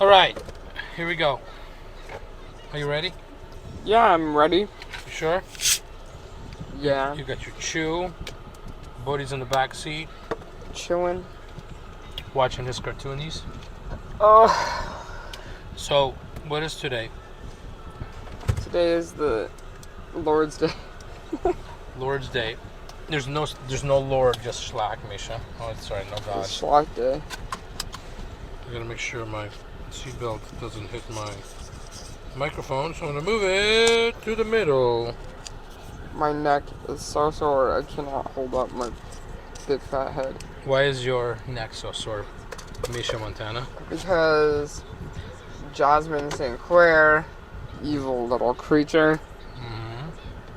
All right, here we go. Are you ready? Yeah, I'm ready. You sure? Yeah. You got your chew. Buddy's in the back seat Chilling. watching his cartoonies. Oh, So, what is today? today is the Lord's Day. Lord's Day. There's no Lord, just Schlack, Misha. Oh, sorry, no God. It's Schlock Day. I gotta make sure my seatbelt doesn't hit my microphone, so I'm gonna move it to the middle. My neck is so sore, I cannot hold up my big fat head. Why is your neck so sore, Misha Montana? Because Jasmin St, evil little creature,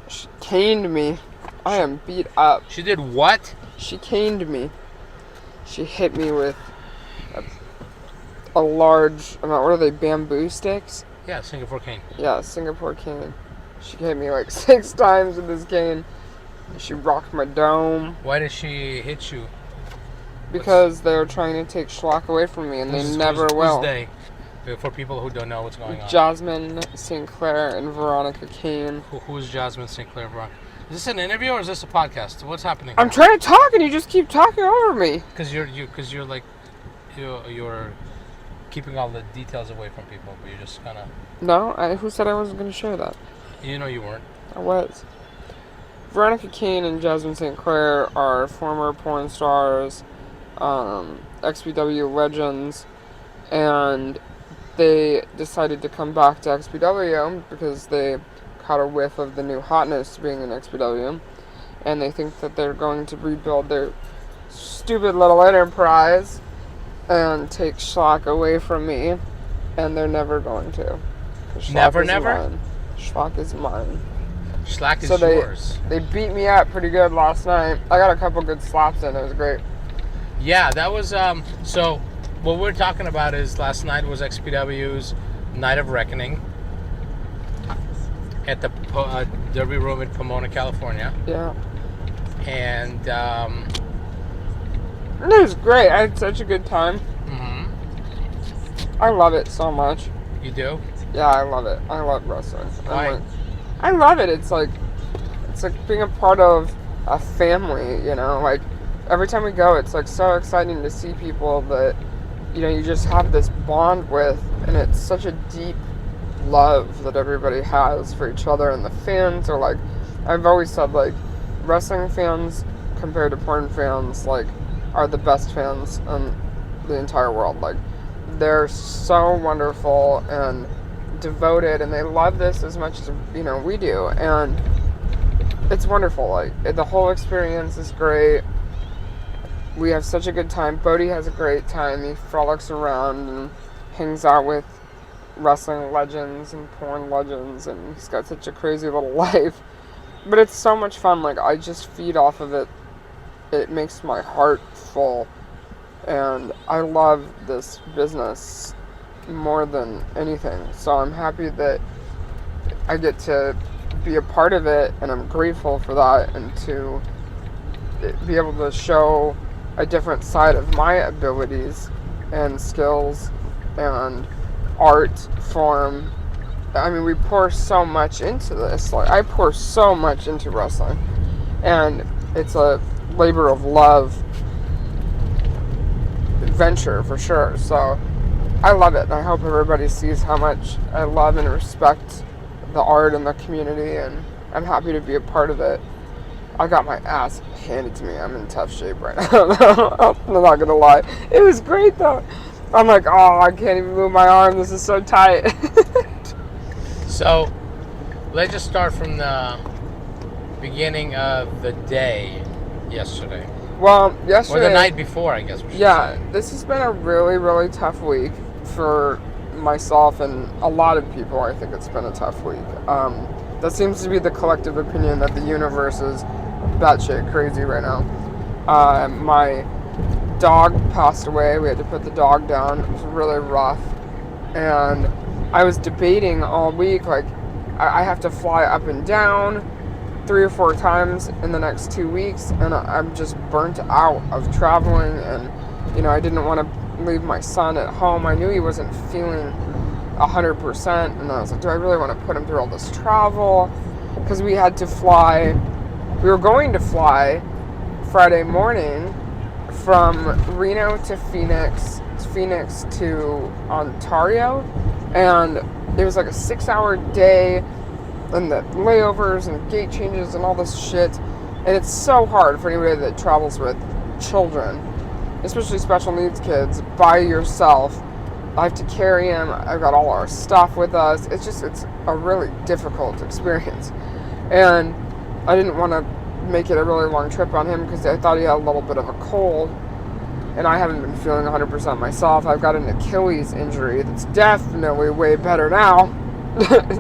she caned me. I am beat up. She did what? She caned me. She hit me with a large amount. What are they, bamboo sticks? Yeah, Singapore cane. Yeah, Singapore cane. She hit me like 6 times with this cane. She rocked my dome. Why did she hit you? Because they're trying to take Schlock away from me, and they never will. Who's they? For people who don't know what's going on. Jasmin St and Veronica Caine. Who's Jasmin St? Is this an interview or is this a podcast? What's happening? I'm trying to talk, and you just keep talking over me. Because you're keeping all the details away from people, but you're just kind of... No, who said I wasn't going to share that? You know you weren't. I was. Veronica Caine and Jasmin St are former porn stars, XPW legends, and they decided to come back to XPW because they caught a whiff of the new hotness being in XPW, and they think that they're going to rebuild their stupid little enterprise and take Schlock away from me, and they're never going to. Never? Mine. Schlock is mine. Schlock is yours. They beat me up pretty good last night. I got a couple good slaps in. It was great. Yeah, that was... So, what we're talking about is last night was XPW's Night of Reckoning at the Derby Room in Pomona, California. Yeah. And... It was great. I had such a good time. I love it so much. You do? Yeah, I love it. I love wrestling. Why? I love it. It's like being a part of a family, you know? Like, every time we go, it's like so exciting to see people that, you know, you just have this bond with, and it's such a deep love that everybody has for each other, and the fans are like, I've always said, like, wrestling fans compared to porn fans, like, are the best fans in the entire world. Like, they're so wonderful and devoted, and they love this as much as, you know, we do, and it's wonderful. Like, the whole experience is great. We have such a good time. Bodie has a great time. He frolics around and hangs out with wrestling legends and porn legends, and he's got such a crazy little life, but it's so much fun. Like, I just feed off of it. It makes my heart full, and I love this business more than anything. So I'm happy that I get to be a part of it, and I'm grateful for that, and to be able to show a different side of my abilities and skills and art form. I mean, we pour so much into this. Like, I pour so much into wrestling, and it's a labor of love venture for sure. So I love it, and I hope everybody sees how much I love and respect the art and the community, and I'm happy to be a part of it. I got my ass handed to me. I'm in tough shape right now. I'm not gonna lie. It was great though. I'm like, oh, I can't even move my arm. This is so tight. So, let's just start from the beginning of the day yesterday. Well, yesterday... Or the night before, I guess we should Yeah, say. this has been a really, really tough week for myself and a lot of people. I think it's been a tough week. That seems to be the collective opinion, that the universe is batshit crazy right now. My dog passed away. We had to put the dog down. It was really rough. And I was debating all week, like, I have to fly up and down 3 or 4 times in the next 2 weeks, and I'm just burnt out of traveling, and, you know, I didn't want to leave my son at home. I knew he wasn't feeling 100%, and I was like, do I really want to put him through all this travel? Because we had to fly. We were going to fly Friday morning from Reno to Phoenix to Ontario, and it was like a 6-hour day, and the layovers and gate changes and all this shit. And it's so hard for anybody that travels with children, especially special needs kids, by yourself. I have to carry him. I've got all our stuff with us. It's a really difficult experience. And I didn't want to make it a really long trip on him because I thought he had a little bit of a cold. And I haven't been feeling 100% myself. I've got an Achilles injury that's definitely way better now.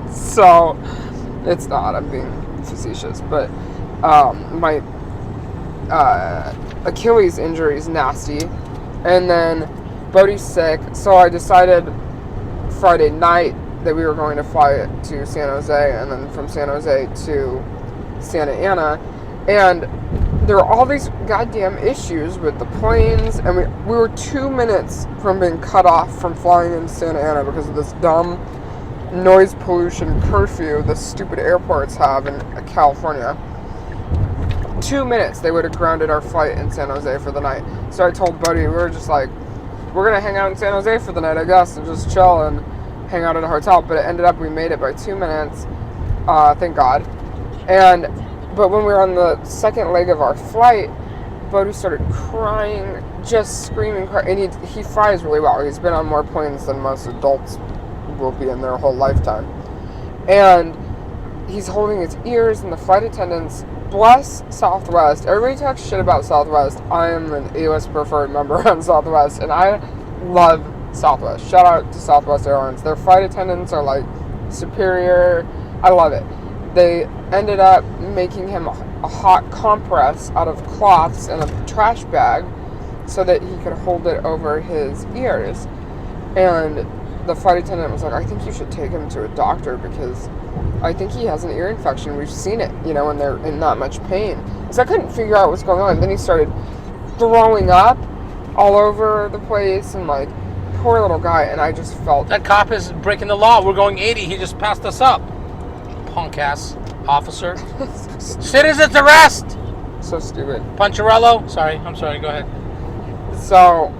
So, it's not. I'm being facetious. But my Achilles injury is nasty. And then Bodhi's sick. So I decided Friday night that we were going to fly to San Jose. And then from San Jose to Santa Ana. And there were all these goddamn issues with the planes, and we were 2 minutes from being cut off from flying into Santa Ana because of this dumb noise pollution curfew the stupid airports have in California. 2 minutes, they would have grounded our flight in San Jose for the night. So I told Buddy, we were just like, we're going to hang out in San Jose for the night, I guess, and just chill and hang out at a hotel. But it ended up we made it by 2 minutes, thank God. But when we were on the second leg of our flight, Bodhi started crying, just screaming, and he flies really well. He's been on more planes than most adults will be in their whole lifetime. And he's holding his ears, and the flight attendants, bless Southwest. Everybody talks shit about Southwest. I am an A-list preferred member on Southwest, and I love Southwest. Shout out to Southwest Airlines. Their flight attendants are like superior. I love it. They ended up making him a hot compress out of cloths in a trash bag so that he could hold it over his ears. And the flight attendant was like, I think you should take him to a doctor because I think he has an ear infection. We've seen it, when they're in that much pain. So I couldn't figure out what's going on. And then he started throwing up all over the place, and like, poor little guy. And I just felt... That cop is breaking the law. We're going 80. He just passed us up. Punk ass officer. Citizens arrest! So stupid. Puncharello? I'm sorry, go ahead. So,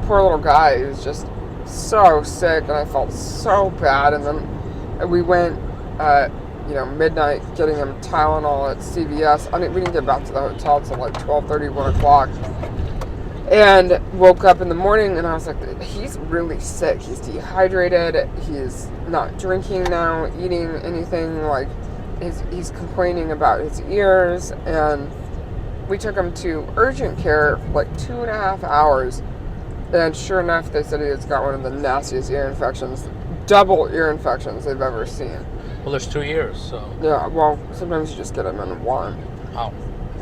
poor little guy, he was just so sick, and I felt so bad. And then we went at, midnight getting him Tylenol at CVS. We didn't get back to the hotel until like 12:30, 1 o'clock. And woke up in the morning, and I was like, he's really sick. He's dehydrated. He's not drinking now, eating anything. Like, he's complaining about his ears. And we took him to urgent care for like 2.5 hours. And sure enough, they said he has got one of the nastiest ear infections, double ear infections they've ever seen. Well, there's 2 years, so. Yeah, well, sometimes you just get them in one. Oh.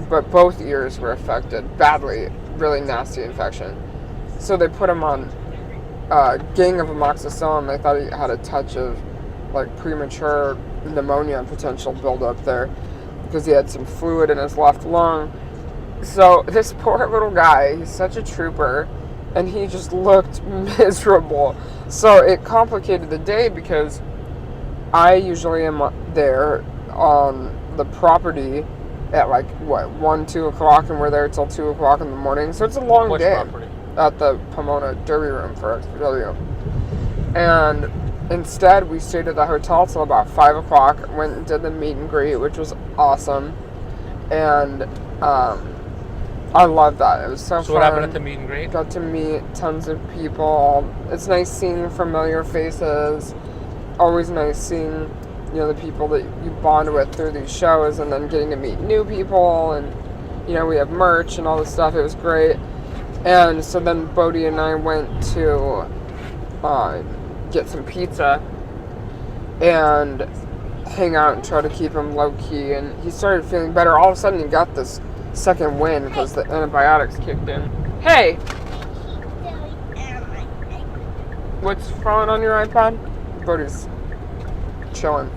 But both ears were affected badly. Really nasty infection. So they put him on a gang of amoxicillin. They thought he had a touch of like premature pneumonia potential buildup there because he had some fluid in his left lung. So this poor little guy, he's such a trooper, and he just looked miserable. So it complicated the day because I usually am there on the property at 1, 2 o'clock, and we're there till 2 o'clock in the morning. So it's a long Which day property? At the Pomona Derby Room for XPW. And instead, we stayed at the hotel till about 5 o'clock, went and did the meet and greet, which was awesome. And I loved that. It was so fun. So what happened at the meet and greet? Got to meet tons of people. It's nice seeing familiar faces. Always nice seeing the people that you bond with through these shows, and then getting to meet new people, and we have merch and all this stuff. It was great. And so then Bodhi and I went to get some pizza and hang out and try to keep him low key, and he started feeling better. All of a sudden he got this second wind because the antibiotics kicked in. Hey! What's falling on your iPad? Bodhi's chilling.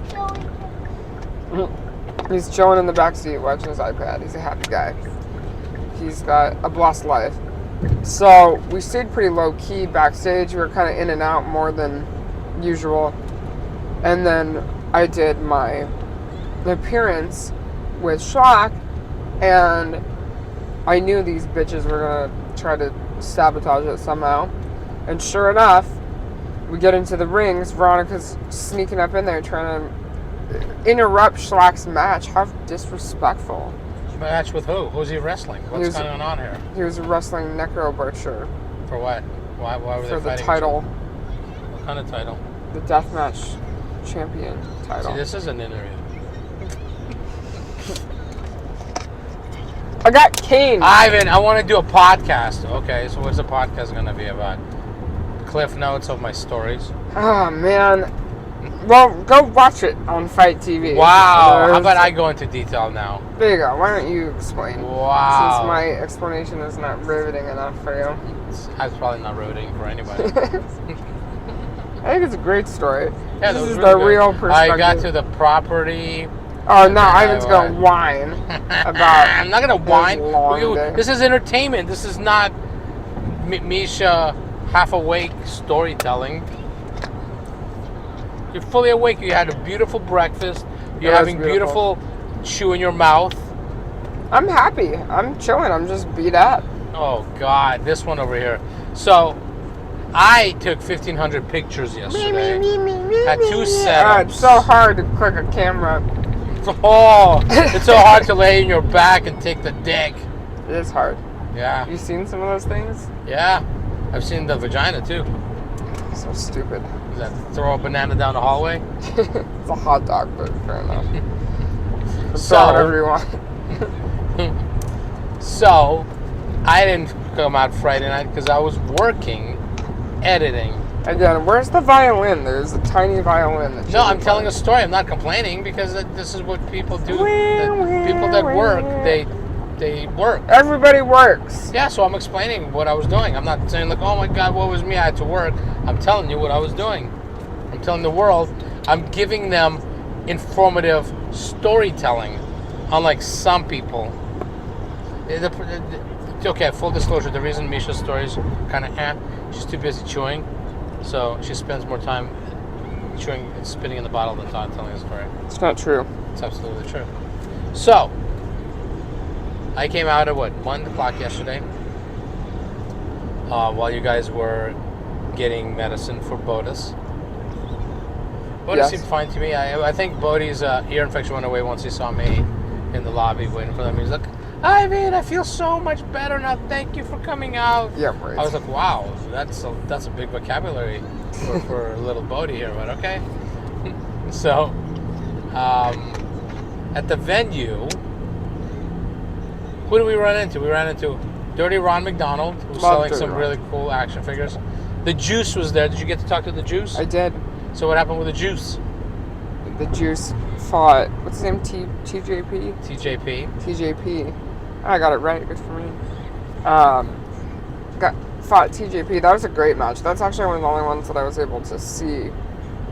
He's chilling in the backseat watching his iPad. He's a happy guy. He's got a blessed life. So we stayed pretty low key backstage. We were kind of in and out more than usual. And then I did my appearance with Schlock, and I knew these bitches were gonna try to sabotage it somehow. And sure enough, we get into the rings. Veronica's sneaking up in there trying to interrupt Schlock's match. How disrespectful. Match with who? Who's he wrestling? What's going on here? He was wrestling Necro Butcher. For what? Why were they fighting? For the title. What kind of title? The deathmatch champion title. See, this is an interview. I got Caine. Ivan, I want to do a podcast. Okay, so what's the podcast going to be about? Cliff notes of my stories. Oh, man. Well, go watch it on Fight TV. Wow. How about I go into detail now? There you go. Why don't you explain? Wow. Since my explanation is not riveting enough for you. It's probably not riveting for anybody. I think it's a great story. Yeah, this is really the good. real perspective. I got to the property. Oh, no, Ivan's going to whine about I'm not going to whine. Day. This is entertainment. This is not Misha half-awake storytelling. You're fully awake. You had a beautiful breakfast. You're having beautiful chew in your mouth. I'm happy. I'm chilling. I'm just beat up. Oh, God. This one over here. So, I took 1,500 pictures yesterday. Had 2 setups. It's so hard to click a camera. Oh, it's so hard to lay in your back and take the dick. It is hard. Yeah. You seen some of those things? Yeah. I've seen the vagina, too. So stupid. Is that throw a banana down the hallway? It's a hot dog, but fair enough. So, whatever you want. So, I didn't come out Friday night because I was working, editing. Again, where's the violin? There's a tiny violin. No, I'm telling a story. I'm not complaining because this is what people do. People that work, they work. Everybody works. Yeah, so I'm explaining what I was doing. I'm not saying like, oh my God, what was me? I had to work. I'm telling you what I was doing. I'm telling the world. I'm giving them informative storytelling, unlike some people. Okay, full disclosure, the reason Misha's stories kind of she's too busy chewing, so she spends more time chewing and spitting in the bottle than telling a story. It's not true. It's absolutely true. So, I came out at 1 o'clock yesterday, while you guys were getting medicine for Bodis. Bodhi seemed fine to me. I think Bodhi's ear infection went away once he saw me in the lobby waiting for them. He's like, Ivan, I feel so much better now. Thank you for coming out. Yeah, right. I was like, wow, that's a big vocabulary for little Bodhi here, but okay. So, at the venue, who did we run into? We ran into Dirty Ron McDonald, who was selling some really cool action figures. The Juice was there. Did you get to talk to the Juice? I did. So what happened with the Juice? The Juice fought, what's his name? TJP? TJP. I got it right. Good for me. Fought TJP. That was a great match. That's actually one of the only ones that I was able to see.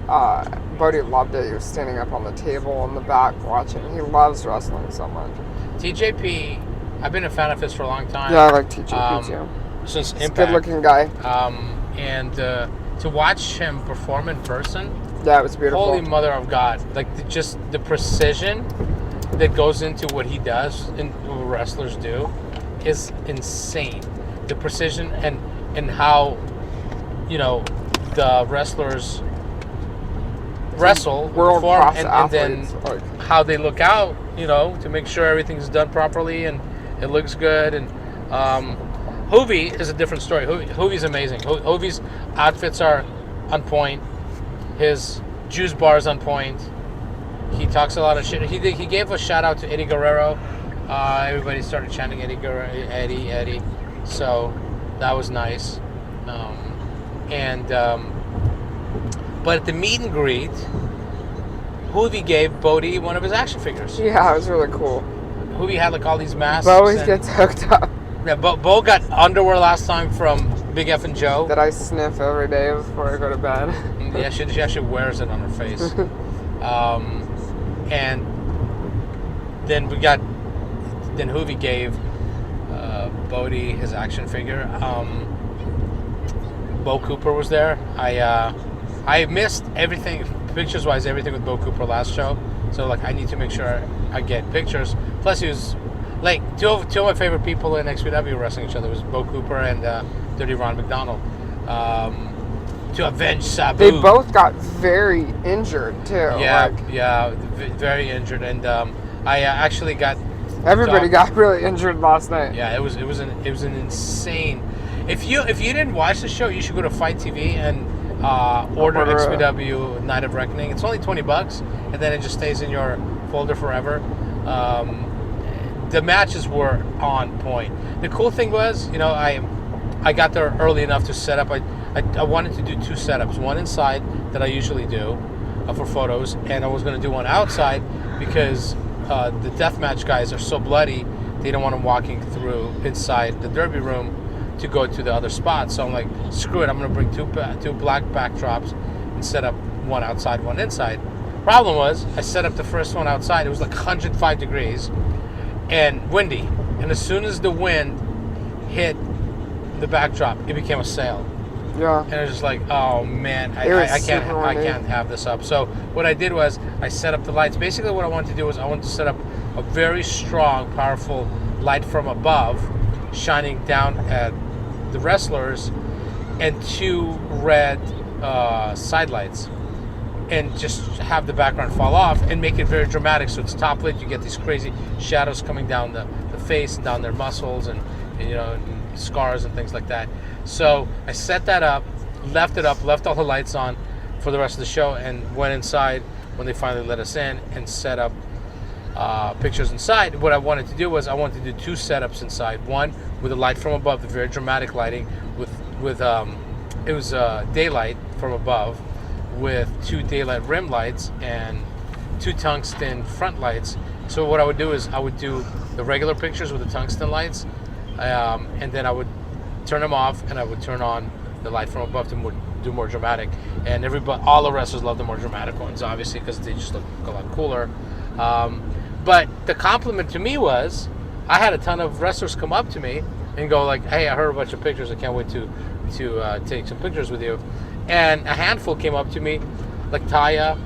Bodhi loved it. He was standing up on the table in the back watching. He loves wrestling so much. TJP, I've been a fan of his for a long time. Yeah, I like TJP too. Since He's Impact. a good-looking guy. And to watch him perform in person, yeah, it was beautiful. Holy Mother of God! Like just the precision that goes into what he does and what wrestlers do is insane. The precision and how the wrestlers wrestle, perform, and then how they look out, to make sure everything's done properly and it looks good. And Hoovy is a different story. Hoovy's amazing. Hoovy's outfits are on point. His juice bar is on point. He talks a lot of shit. He gave a shout out to Eddie Guerrero. Everybody started chanting Eddie. So that was nice. But at the meet and greet, Hoovy gave Bodhi one of his action figures. Yeah, it was really cool. Hoovy had like all these masks. Bo always gets hooked up. Yeah, Bo got underwear last time from Big F and Joe. That I sniff every day before I go to bed. Yeah, she actually wears it on her face. And then Hoovy gave Bodie, his action figure. Bo Cooper was there. I missed everything, pictures-wise, everything with Bo Cooper last show. So like I need to make sure I get pictures. Plus he was like two of my favorite people in XPW wrestling each other was Bo Cooper and Dirty Ron McDonald. To avenge Sabu. They both got very injured too. Yeah, very injured, and I actually got. Everybody got really injured last night. Yeah, it was an insane. If you didn't watch the show, you should go to Fight TV and order XPW Night of Reckoning. It's only $20, and then it just stays in your folder forever. The matches were on point. The cool thing was, I got there early enough to set up. I wanted to do 2 setups. One inside that I usually do for photos, and I was going to do one outside because the deathmatch guys are so bloody. They don't want them walking through inside the derby room to go to the other spot. So I'm like, screw it. I'm going to bring two black backdrops and set up one outside, one inside. Problem was, I set up the first one outside. It was like 105 degrees and windy. And as soon as the wind hit the backdrop, it became a sail. Yeah. And I was just like, oh man, I can't have this up. So what I did was I set up the lights. Basically what I wanted to do was I wanted to set up a very strong, powerful light from above shining down at the wrestlers and 2 red side lights and just have the background fall off and make it very dramatic. So it's top lit. You get these crazy shadows coming down the face and down their muscles and scars and things like that. So I set that up, left all the lights on for the rest of the show, and went inside when they finally let us in and set up pictures inside. What I wanted to do was I wanted to do 2 setups inside. One with a light from above, the very dramatic lighting with it was daylight from above with 2 daylight rim lights and 2 tungsten front lights. So what I would do is I would do the regular pictures with the tungsten lights, and then I would turn them off and I would turn on the light from above to do more dramatic. And all the wrestlers love the more dramatic ones, obviously, because they just look a lot cooler. But the compliment to me was I had a ton of wrestlers come up to me and go like, hey, I heard a bunch of pictures. I can't wait to take some pictures with you. And a handful came up to me, like Taya,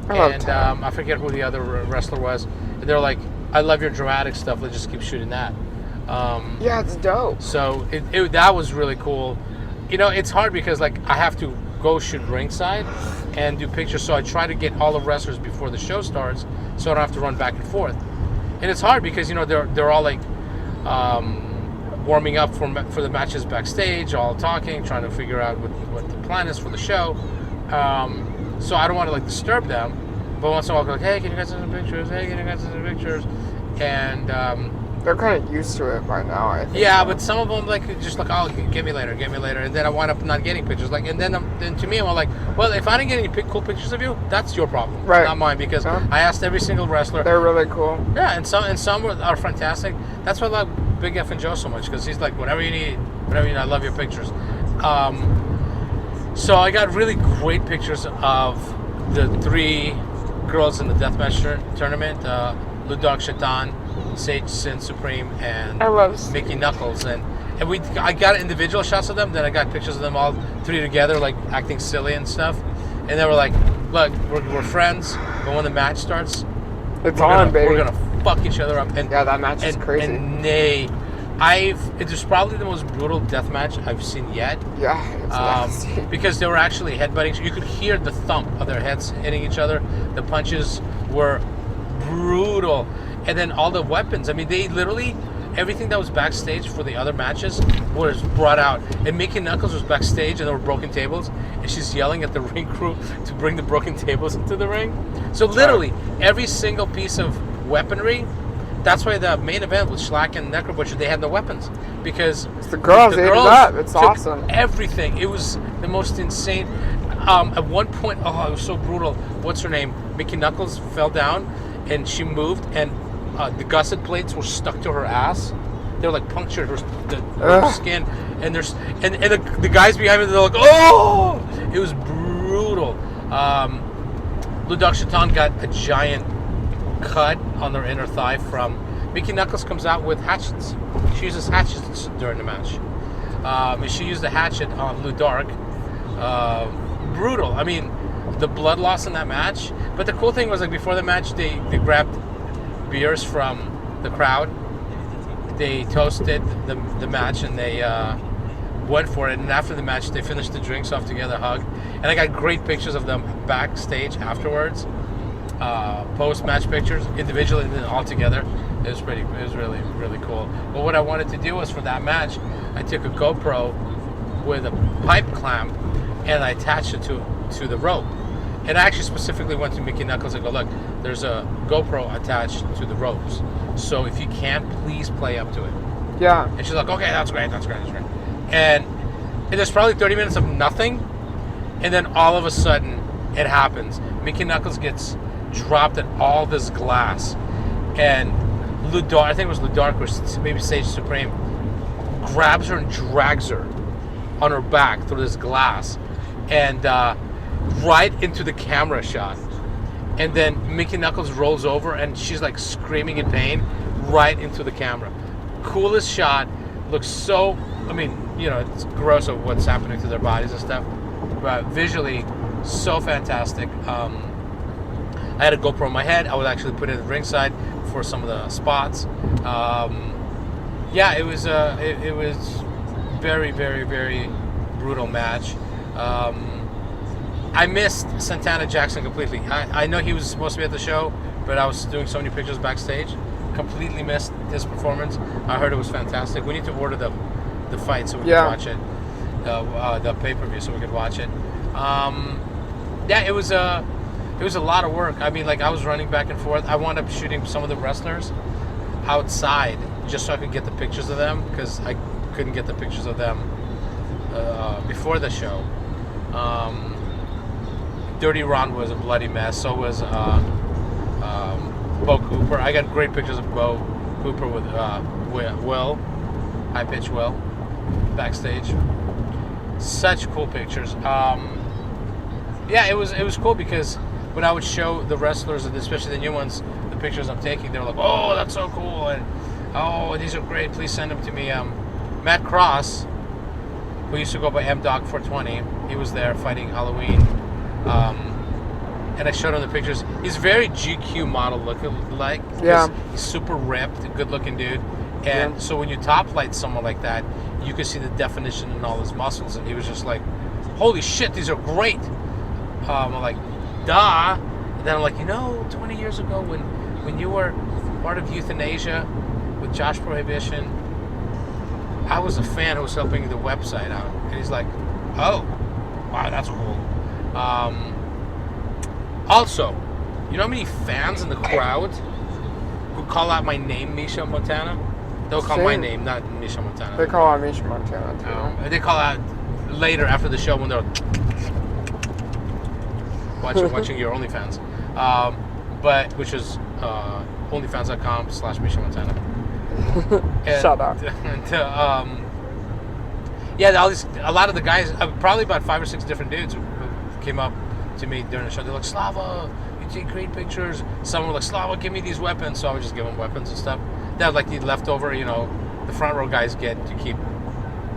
I forget who the other wrestler was. And they're like, I love your dramatic stuff. Let's just keep shooting that. Yeah, it's dope. So that was really cool. It's hard because like I have to go shoot ringside and do pictures. So I try to get all the wrestlers before the show starts, so I don't have to run back and forth. And it's hard because they're all like warming up for the matches backstage, all talking, trying to figure out what the plan is for the show. So I don't want to like disturb them. But once in a while, I'll be like, hey, can you guys send some pictures? Hey, can you guys send some pictures? And they're kind of used to it by now, I think. Yeah, but some of them just like, oh, get me later, and then I wind up not getting pictures. Like, and then to me, I'm like, well, if I didn't get any cool pictures of you, that's your problem, right? Not mine, because I asked every single wrestler. They're really cool. Yeah, and some are fantastic. That's why I love Big F and Joe so much, because he's like, whatever you need, I love your pictures. So I got really great pictures of the 3 girls in the deathmatch tournament, Ludog Shaitan, Sage Sin Supreme, and Mickey Knuckles, and I got individual shots of them. Then I got pictures of them all 3 together, like acting silly and stuff. And they were like, "Look, we're friends, but when the match starts, it's on, baby. We're gonna fuck each other up." And yeah, that match is crazy. And it was probably the most brutal death match I've seen yet. Yeah, it's nasty. Because they were actually headbutting. You could hear the thump of their heads hitting each other. The punches were brutal. And then all the weapons. I mean, they literally, everything that was backstage for the other matches was brought out. And Mickey Knuckles was backstage and there were broken tables. And she's yelling at the ring crew to bring the broken tables into the ring. So literally, every single piece of weaponry. That's why the main event with Schlack and Necro Butcher, they had no weapons. Because it's the girls ate it up. It's awesome. Everything. It was the most insane. At one point, it was so brutal. What's her name? Mickey Knuckles fell down and she moved and the gusset plates were stuck to her ass. They were like punctured her skin, and the guys behind me, they're like, oh! It was brutal. Ludog Shaitan got a giant cut on their inner thigh from Mickey Knuckles comes out with hatchets. She uses hatchets during the match. And she used the hatchet on Lou Dark. Brutal. I mean, the blood loss in that match. But the cool thing was, like, before the match, they grabbed beers from the crowd. They toasted the match, and they went for it. And after the match, they finished the drinks off together, hug. And I got great pictures of them backstage afterwards. Post-match pictures, individually and then all together. It was really, really cool. But what I wanted to do was, for that match, I took a GoPro with a pipe clamp and I attached it to the rope. And I actually specifically went to Mickey Knuckles and go, look, there's a GoPro attached to the ropes. So if you can, please play up to it. Yeah. And she's like, okay, that's great. And there's probably 30 minutes of nothing. And then all of a sudden, it happens. Mickey Knuckles gets dropped in all this glass. And Lou Dark, I think it was Lou Dark or maybe Sage Supreme, grabs her and drags her on her back through this glass. And right into the camera shot. And then Mickey Knuckles rolls over and she's like screaming in pain right into the camera. Coolest shot. Looks so, I mean, you know, it's gross of what's happening to their bodies and stuff. But visually, so fantastic. I had a GoPro in my head. I would actually put it at ringside for some of the spots. Yeah, it was very, very, very brutal match. I missed Santana Jackson completely. I know he was supposed to be at the show, but I was doing so many pictures backstage. Completely missed his performance. I heard it was fantastic. We need to order the fight so we can watch it. The pay-per-view so we could watch it. Yeah, it was a lot of work. I mean, like, I was running back and forth. I wound up shooting some of the wrestlers outside just so I could get the pictures of them, because I couldn't get the pictures of them before the show. Dirty Ron was a bloody mess. So was Bo Cooper. I got great pictures of Bo Cooper with Will, High Pitch Will, backstage. Such cool pictures. Yeah, it was cool because when I would show the wrestlers, especially the new ones, the pictures I'm taking, they were like, "Oh, that's so cool!" and "Oh, these are great. Please send them to me." Matt Cross, who used to go by MDoc420, he was there fighting Halloween, and I showed him the pictures. He's very GQ model like. Yeah. He's super ripped, good looking dude, and so when you top light someone like that, you can see the definition in all his muscles, and he was just like, "Holy shit, these are great." I'm like, duh. And then I'm like, 20 years ago when you were part of Euthanasia with Josh Prohibition, I was a fan who was helping the website out. And he's like, oh, wow, that's cool. Also, you know how many fans in the crowd who call out my name, Misha Montana? They'll call my name, not Misha Montana. They call out Misha Montana, too. They call out later after the show when they're watching your OnlyFans, but which is onlyfans.com/Misha Montana. Shut up. And, yeah, a lot of the guys, probably about 5 or 6 different dudes who came up to me during the show. They're like, "Slava, you take great pictures." Some were like, "Slava, give me these weapons." So I would just give them weapons and stuff. That was like the leftover, the front row guys get to keep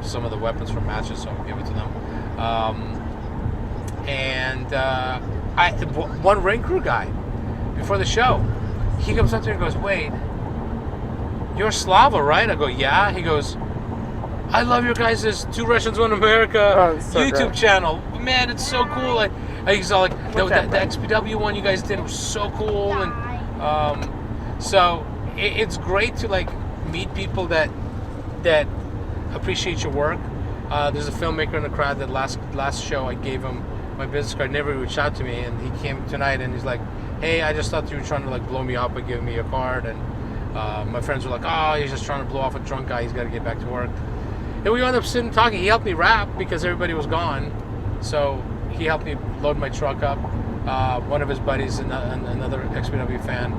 some of the weapons from matches, so I would give it to them. One ring crew guy, before the show, he comes up to me and goes, "Wait, you're Slava, right?" I go, "Yeah." He goes, "I love your guys' Two Russians, One America so YouTube great. channel. Man, it's so cool." He's all like, the XPW one you guys did was so cool. And so it's great to, like, meet people that appreciate your work. There's a filmmaker in the crowd that last show I gave him my business card, never reached out to me, and he came tonight and he's like, "Hey, I just thought you were trying to, like, blow me up by giving me your card." And my friends were like, "Oh, he's just trying to blow off a drunk guy, he's got to get back to work." And we wound up sitting talking. He helped me wrap because everybody was gone, so he helped me load my truck up. One of his buddies, another XPW fan,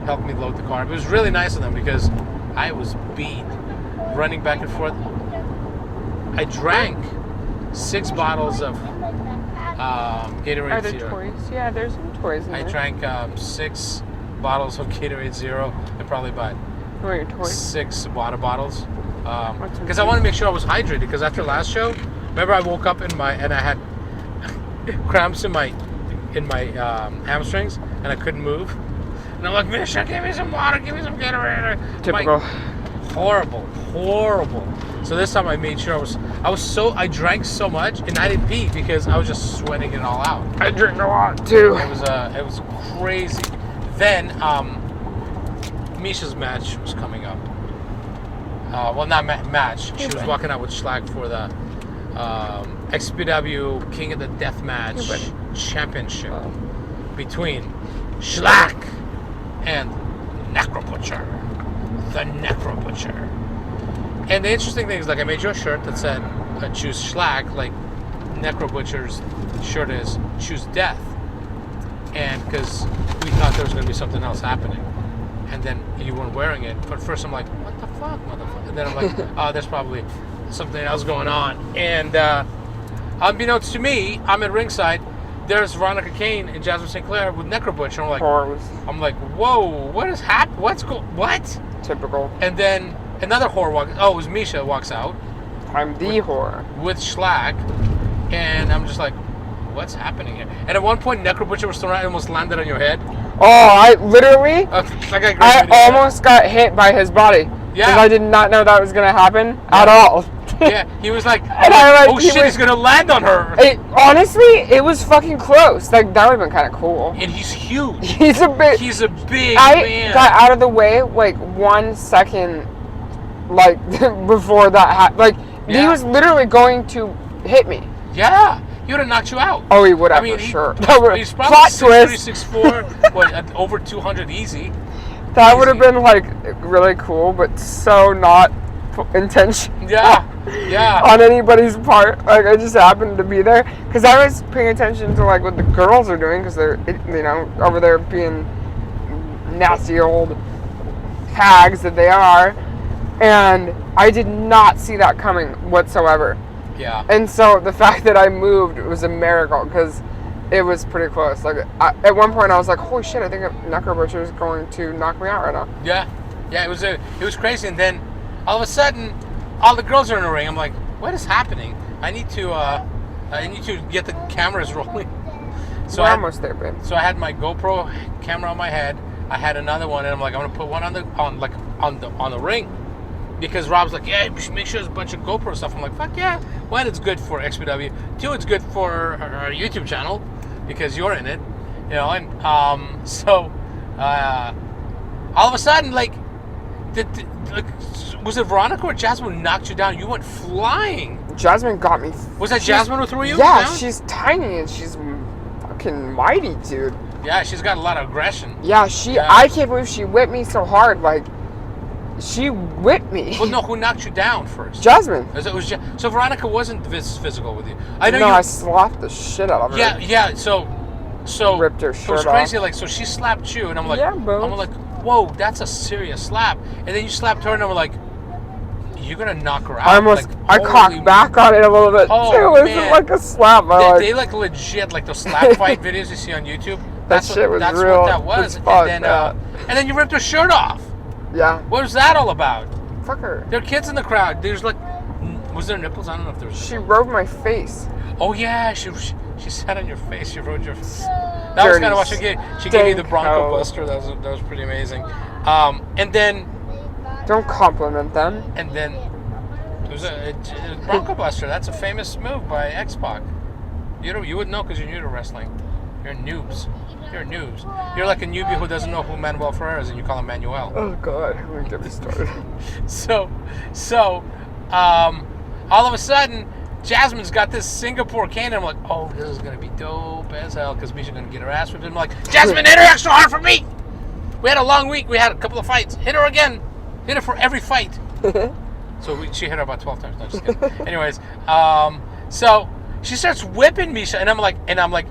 helped me load the car. It was really nice of them because I was beat running back and forth. I drank 6 bottles of Gatorade Are there Zero. toys? Yeah, there's some toys in there. I drank 6 bottles of Gatorade Zero and probably about Wait. 6 water bottles. Because I wanted to make sure I was hydrated. Because after last show, remember I woke up and I had cramps in my hamstrings and I couldn't move. And I'm like, Misha, give me some water, give me some Gatorade. Typical. Horrible. So this time I made sure I drank so much and I didn't pee because I was just sweating it all out. I drink a lot too. It was crazy. Then Misha's match was coming up. Well, not match. She was walking out with Schlag for the XPW King of the Death Match Championship between Schlag and Necro Butcher. The Necro Butcher. And the interesting thing is, like, I made you a shirt that said choose Schlag, like Necro Butcher's shirt is choose death. And because we thought there was going to be something else happening. And then you weren't wearing it. But first I'm like, what the fuck, motherfucker? And then I'm like, oh, there's probably something else going on. And unbeknownst to me, I'm at ringside. There's Veronica Caine and Jasmin St with Necro Butcher. I'm like, whoa, what is happening? What? Typical. And then another whore walks. Oh, it was Misha walks out. I'm the whore With Schlag. And I'm just like, what's happening here? And at one point, Necro Butcher was thrown out and almost landed on your head. Oh, I literally, I almost got hit by his body. Yeah. Because I did not know that was going to happen at all. Yeah, he was like, and oh shit, he's going to land on her. Honestly, it was fucking close. Like, that would have been kind of cool. And he's huge. He's a big man. I got out of the way, like, 1 second, like, before that happened. Like, he was literally going to hit me. Yeah. He would have knocked you out. Oh, he would have, for sure. He's probably 6'3", 6'4", over 200 easy. That would have been, like, really cool, but so not intentional. Yeah. On anybody's part. Like, I just happened to be there. Because I was paying attention to, like, what the girls are doing, because they're, you know, over there being nasty old hags that they are. And I did not see that coming whatsoever. Yeah. And so the fact that I moved was a miracle because it was pretty close. Like at one point I was like, "Holy shit! I think a Necro Butcher is going to knock me out right now." Yeah. It was crazy. And then all of a sudden, all the girls are in the ring. I'm like, "What is happening? I need to get the cameras rolling." So we're almost there, babe. So I had my GoPro camera on my head. I had another one, and I'm like, I'm gonna put one on the ring. Because Rob's like, yeah, we should make sure there's a bunch of GoPro stuff. I'm like, fuck yeah. One, it's good for XPW. Two, it's good for our YouTube channel because you're in it, you know. And so all of a sudden, like, was it Veronica or Jasmin knocked you down? You went flying. Jasmin got me. Was that Jasmin who threw you down? Yeah, she's tiny and she's fucking mighty, dude. Yeah, she's got a lot of aggression. Yeah, I can't believe she whipped me so hard, like. She whipped me. Well, no, who knocked you down first? Jasmin. So Veronica wasn't physical with you. I slapped the shit out of her. Yeah. So ripped her shirt off. It was crazy. Like, so she slapped you, and I'm like, I'm like, whoa, that's a serious slap. And then you slapped her, and I'm like, you're gonna knock her out. I cocked back on it a little bit. Oh, too. It wasn't like a slap. They like legit, like those slap fight videos you see on YouTube. That's what that was. And then you ripped her shirt off. Yeah. What was that all about? Fuck her. There are kids in the crowd. There's like, was there nipples? I don't know if there was. She rode my face. Oh yeah, she sat on your face. She rode your face. That was kind of what she gave you the Bronco Buster. That was pretty amazing. And then. Don't compliment them. And then it was a Bronco Buster. That's a famous move by X-Pac. You would know because you're new to wrestling. You're noobs. You're like a newbie who doesn't know who Manuel Ferrer is, and you call him Manuel. Oh God, don't get me started. So, all of a sudden, Jasmin's got this Singapore cane, and I'm like, oh, this is gonna be dope as hell, because Misha's gonna get her ass whipped. I'm like, Jasmin, hit her extra hard for me. We had a long week. We had a couple of fights. Hit her again. Hit her for every fight. She hit her about 12 times. No, just kidding. Anyways, so she starts whipping Misha, and I'm like.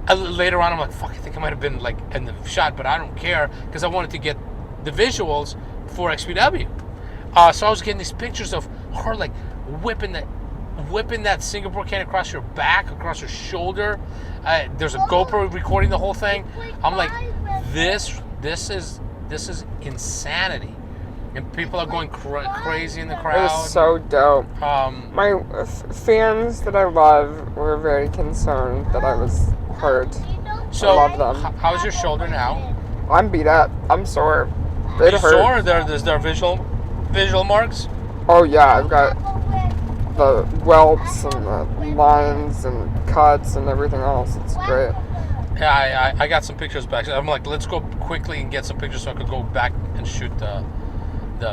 Later on, I'm like, fuck, I think I might have been, like, in the shot, but I don't care, because I wanted to get the visuals for XPW. So I was getting these pictures of her, like, whipping that Singapore cane across your back, across your shoulder. There's a GoPro recording the whole thing. I'm like, this is insanity. And people are going crazy in the It crowd. was so dope. My fans that I love were very concerned that I was hurt. So, I love them. How's your shoulder now? I'm beat up. I'm sore. Are you sore? Is there visual marks? Oh yeah, I've got the welts and the lines and cuts and everything else. It's great. Yeah, I got some pictures back. I'm like, let's go quickly and get some pictures so I could go back and shoot the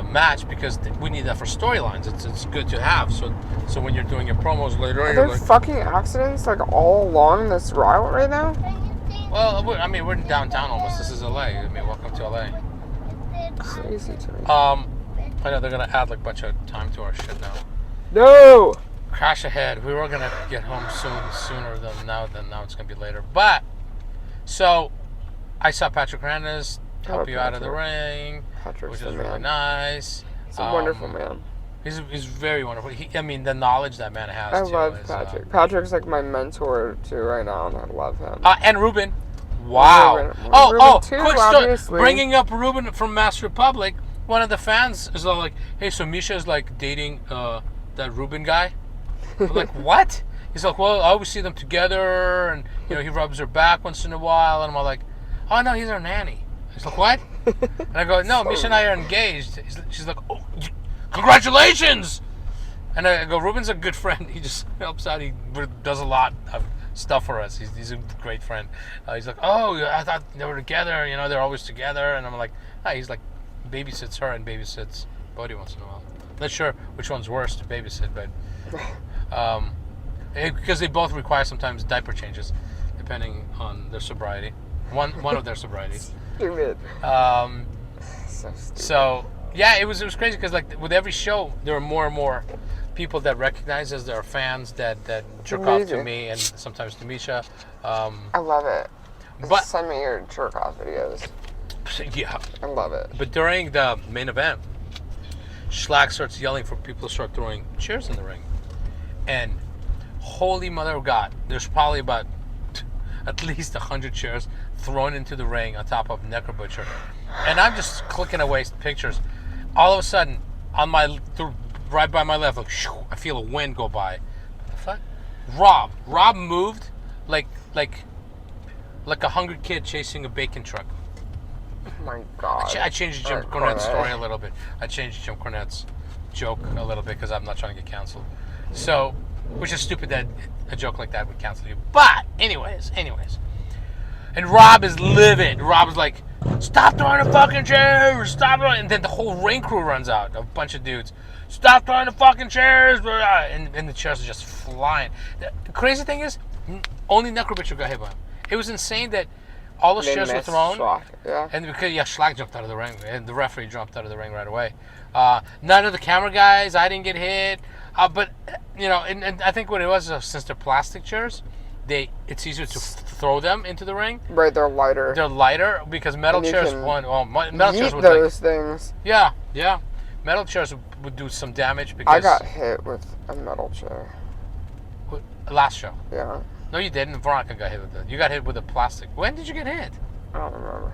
match, because we need that for storylines. It's good to have. So when you're doing your promos later, Are there fucking accidents like all along this route right now? Well, I mean, we're in downtown almost. This is LA. I mean, welcome to LA. Crazy to me. I know they're gonna add like a bunch of time to our shit now. No. Crash ahead. We were gonna get home sooner than now. It's gonna be later. But so I saw Patrick Hernandez help you out of the ring, which is really nice. He's a wonderful man. He's very wonderful. I mean, the knowledge that man has. I love Patrick. Patrick's like my mentor too right now, and I love him. And Ruben. Wow. Ruben too, quick obviously. story. Bringing up Ruben from Mass Republic, one of the fans is like, "Hey, so Misha is like dating that Ruben guy." I'm like, what? He's like, well, I always see them together, and he rubs her back once in a while, and I'm all like, oh no, he's her nanny. He's like, what? And I go, no, Misha and I are engaged. She's like, oh, congratulations! And I go, Ruben's a good friend. He just helps out. He does a lot of stuff for us. He's a great friend. He's like, oh, I thought they were together. They're always together. And I'm like, he's like, babysits her and babysits Bodhi once in a while. Not sure which one's worse to babysit, but because they both require sometimes diaper changes, depending on their sobriety. One of their sobrieties. Stupid. So yeah, it was crazy because like with every show there are more and more people that recognize as their fans that jerk off to me and sometimes to Misha. I love it. But send me your jerk off videos. Yeah, I love it. But during the main event, Schlack starts yelling for people to start throwing chairs in the ring, and holy mother of God, there's probably about at least 100 chairs thrown into the ring on top of Necro Butcher. And I'm just clicking away pictures. All of a sudden, right by my left, like, I feel a wind go by. What the fuck? Rob moved like a hungry kid chasing a bacon truck. Oh my God. I changed Jim Cornette's story a little bit. I changed Jim Cornette's joke a little bit because I'm not trying to get canceled. So, which is stupid that a joke like that would cancel you. But, anyways. And Rob is livid. Rob is like, stop throwing the fucking chairs, stop throwing. And then the whole ring crew runs out, a bunch of dudes. Stop throwing the fucking chairs. And the chairs are just flying. The crazy thing is, only Necro Butcher got hit by him. It was insane that all those chairs were thrown. Yeah. And because, Schlack jumped out of the ring. And the referee jumped out of the ring right away. None of the camera guys, I didn't get hit. But, and I think what it was, since they're plastic chairs, it's easier to throw them into the ring. Right, they're lighter. They're lighter because metal chairs metal chairs would those things. Yeah. Metal chairs would do some damage because I got hit with a metal chair. Last show. Yeah. No, you didn't. Veronica got hit with it. You got hit with a plastic. When did you get hit? I don't remember.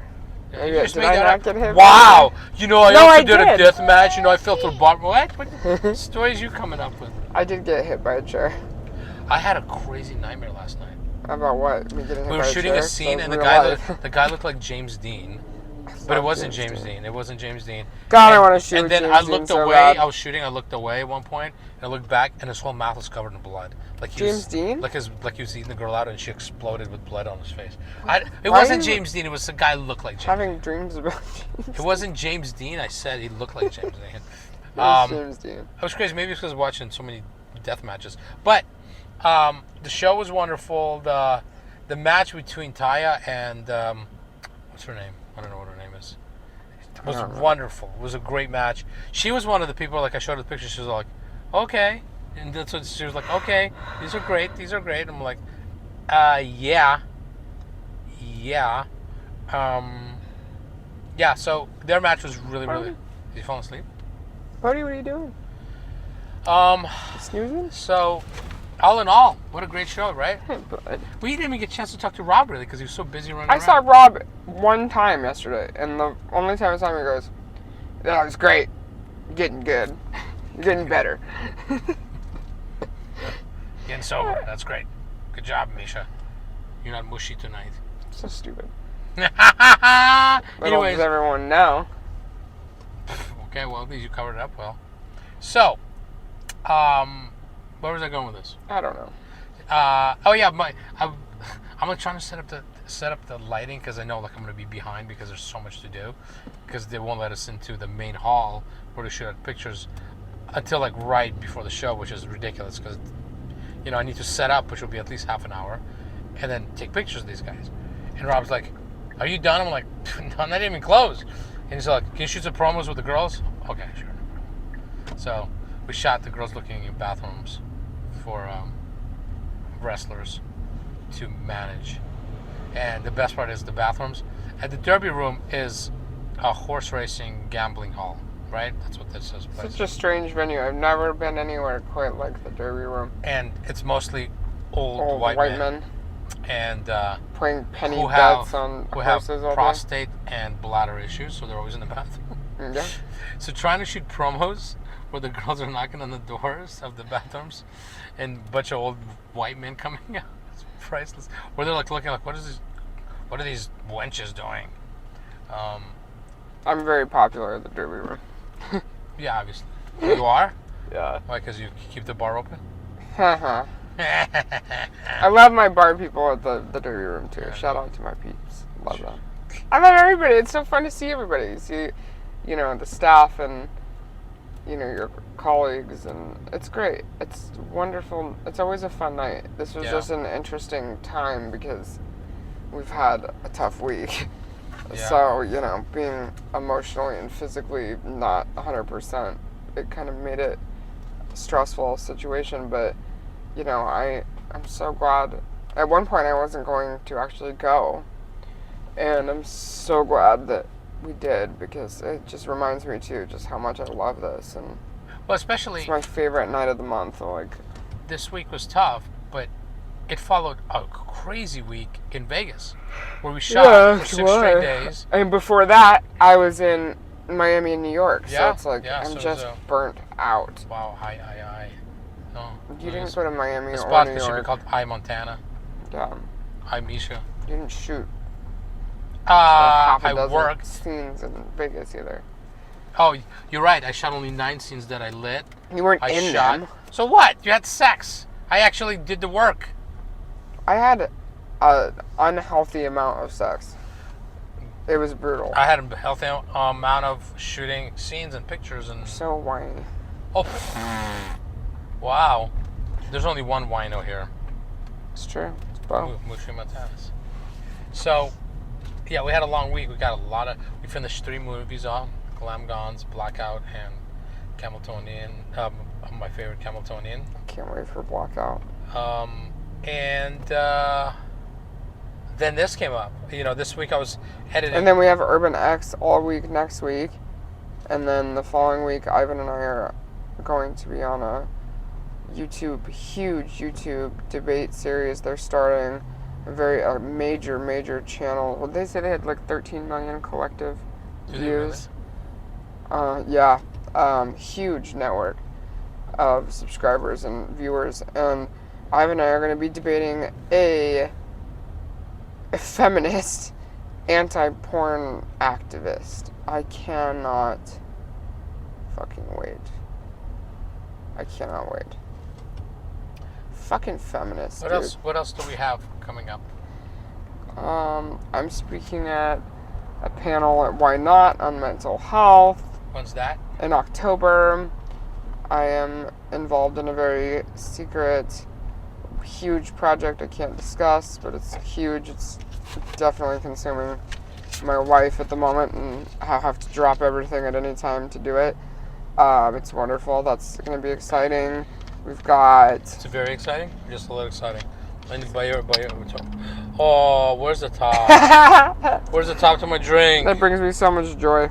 Did I not get hit? Wow. I did a death match. I fell through what stories you coming up with? I did get hit by a chair. I had a crazy nightmare last night. About what? Me getting hit by a chair? We were shooting a scene, and the guy looked like James Dean, but it wasn't James Dean. It wasn't James Dean. God, I want to shoot. And then I looked away. I was shooting. I looked away at one point, and I looked back, and his whole mouth was covered in blood. Like James Dean? Like he was eating the girl out, and she exploded with blood on his face. It wasn't James Dean. It was a guy who looked like James. Having dreams about James. It wasn't James Dean. I said he looked like James Dean. James Dean. I was crazy. Maybe it's because I was watching so many death matches, but. The show was wonderful. The match between Taya and what's her name? I don't know what her name is. It was wonderful. It was a great match. She was one of the people. Like I showed her the picture. She was like, "Okay," and that's what she was like. "Okay, these are great. These are great." I'm like, yeah. So their match was really. Did you fall asleep? Bodhi, what are you doing? Snoozing? So. All in all, what a great show, right? But We didn't even get a chance to talk to Rob, really, because he was so busy running around. saw Rob one time yesterday, and the only time I saw him, he goes, that was great. Getting good. Getting better. Getting sober. That's great. Good job, Misha. You're not mushy tonight. So stupid. Anyways. Does everyone know? Okay, well, at least you covered it up well. So, where was I going with this? I don't know. Oh yeah, I'm like trying to set up the lighting because I know like I'm gonna be behind because there's so much to do because they won't let us into the main hall where to shoot pictures until like right before the show, which is ridiculous because I need to set up, which will be at least half an hour, and then take pictures of these guys. And Rob's like, "Are you done?" I'm like, "No, I'm not even close." And he's like, "Can you shoot some promos with the girls?" Okay, sure. So we shot the girls looking in bathrooms for wrestlers to manage. And the best part is the bathrooms. And the Derby Room is a horse racing gambling hall, right? That's what this is. Such a strange venue. I've never been anywhere quite like the Derby Room. And it's mostly old white men. And playing penny bets on horses all day. Prostate and bladder issues, so they're always in the bathroom. Yeah. So trying to shoot promos where the girls are knocking on the doors of the bathrooms and a bunch of old white men coming out. It's priceless. Where they're like looking like, what are these wenches doing? I'm very popular at the Derby Room. Yeah, obviously. You are? Yeah. Why, because you keep the bar open? Haha. I love my bar people at the Derby Room too. Shout out to my peeps. Love them. I love everybody. It's so fun to see everybody. You see, the staff and, your colleagues, and it's great. It's wonderful. It's always a fun night. This was just an interesting time because we've had a tough week. Yeah. So, being emotionally and physically not 100%, it kind of made it a stressful situation, but I'm so glad. At one point, I wasn't going to actually go, and I'm so glad that we did because it just reminds me too just how much I love this, and especially it's my favorite night of the month. Like this week was tough, but it followed a crazy week in Vegas where we shot for 6 straight days. And before that, I was in Miami and New York, so it's like I'm just burnt out. Wow, I. Oh, you didn't go to Miami this or podcast New York. should be called I Montana. Yeah. I Misha. You didn't shoot. I worked scenes in Vegas either. Oh, you're right. I shot only 9 scenes that I lit. You weren't in them. So what? You had sex. I actually did the work. I had an unhealthy amount of sex. It was brutal. I had a healthy amount of shooting scenes and pictures and. So whiny. Oh. Wow. There's only one wino here. It's true. It's Bo. Misha Montana. So, yeah, we had a long week. We finished 3 movies off. Glamgons, Blackout, and Cameltonian. My favorite, Cameltonian. I can't wait for Blackout. And then this came up. This week I was editing. And then we have Urban X all week next week. And then the following week, Ivan and I are going to be on a huge YouTube debate series. They're starting a major channel. Well, they said they had like 13 million collective views. Really? Huge network of subscribers and viewers. And Ivan and I are going to be debating a feminist anti-porn activist. I cannot fucking wait. I cannot wait. Fucking feminist. What else do we have coming up? I'm speaking at a panel at Why Not on mental health. When's that? In October. I am involved in a very secret, huge project I can't discuss, but it's huge. It's definitely consuming my wife at the moment, and I have to drop everything at any time to do it. It's wonderful. That's going to be exciting. We've got... It's very exciting? Just a little exciting. Oh, where's the top? Where's the top to my drink? That brings me so much joy.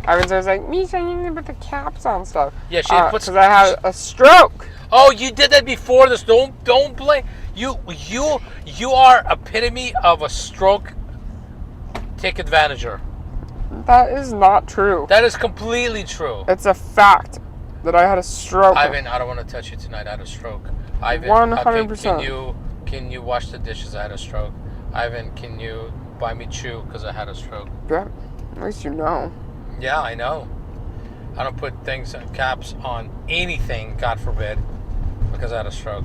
I was always like, Misha, you need to put the caps on stuff. Yeah, she puts... Because I had a stroke. Oh, you did that before this. Don't blame... You are epitome of a stroke take advantager. That is not true. That is completely true. It's a fact that I had a stroke. Ivan, I don't want to touch you tonight. I had a stroke. Ivan, 100%. Can you wash the dishes? I had a stroke. Ivan, can you buy me chew because I had a stroke? Yeah, at least you know. Yeah, I know. I don't put caps on anything, God forbid, because I had a stroke.